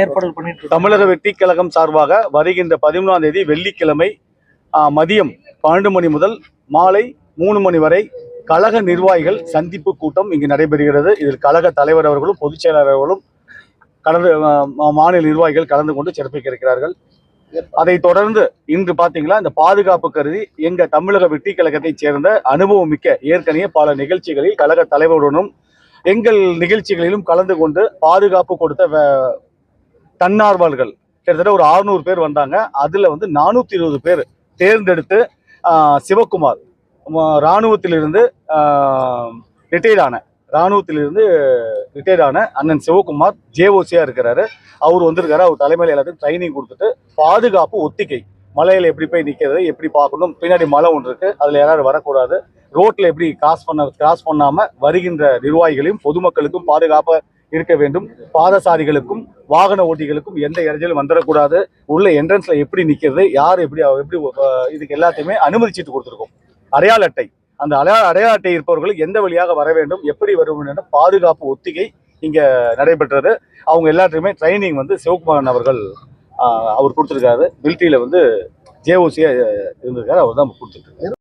ஏற்பாடு பண்ணிட்டு தமிழக வெற்றி கழகம் சார்பாக வருகின்ற 11ஆம் தேதி வெள்ளிக்கிழமை மதியம் 12 மணி முதல் மாலை 3 மணி வரை கழக நிர்வாகிகள் சந்திப்பு கூட்டம் இங்கு நடைபெறுகிறது. இதில் கழக தலைவர் அவர்களும் பொதுச் செயலாளர் அவர்களும் மாநில நிர்வாகிகள் கலந்து கொண்டு சிறப்பிக்க இருக்கிறார்கள். அதை தொடர்ந்து இன்று பாத்தீங்களா, இந்த பாதுகாப்பு கருதி எங்க தமிழக வெற்றி கழகத்தைச் சேர்ந்த அனுபவம் மிக்க ஏற்கனவே பல நிகழ்ச்சிகளில் கழக தலைவருடனும் எங்கள் நிகழ்ச்சிகளிலும் கலந்து கொண்டு பாதுகாப்பு கொடுத்த தன்னார்வலர்கள் கிட்டத்தட்ட ஒரு 600 பேர் வந்தாங்க. அதுல 420 பேர் தேர்ந்தெடுத்து சிவகுமார் இராணுவத்திலிருந்து ரிட்டையர்ட் ஆன அண்ணன் சிவகுமார் ஜேஓசியா இருக்கிறாரு. அவர் வந்திருக்காரு. அவர் தலைமையில் எல்லாத்தையும் ட்ரைனிங் கொடுத்துட்டு பாதுகாப்பு ஒத்திகை, மலையில எப்படி போய் நிற்கிறது, எப்படி பார்க்கணும், பின்னாடி மலை ஒன்று இருக்கு, அதுல யாரும் வரக்கூடாது, ரோட்ல எப்படி கிராஸ் பண்ணாம வருகின்ற நிர்வாகிகளையும் பொதுமக்களுக்கும் பாதுகாப்பாக இருக்க வேண்டும், பாதசாரிகளுக்கும் வாகன ஓட்டிகளுக்கும் எந்த இடைஞ்சலும் வந்துடக்கூடாது, உள்ள என்ட்ரன்ஸ்ல எப்படி நிற்கிறது, யார் எப்படி இதுக்கு எல்லாத்தையுமே அனுமதிச்சுட்டு கொடுத்துருக்கோம். அடையாள அட்டை, அந்த அடையாள அட்டை இருப்பவர்கள் எந்த வழியாக வர வேண்டும், எப்படி வர வேண்டும், பாதுகாப்பு ஒத்திகை இங்க நடைபெற்றது. அவங்க எல்லாத்தையுமே ட்ரைனிங் சிவகுமாரன் அவர்கள் அவர் கொடுத்துருக்காரு. மிலிட்ரியில ஜேஓசியா இருந்திருக்காரு. அவர் தான் கொடுத்துருக்காரு.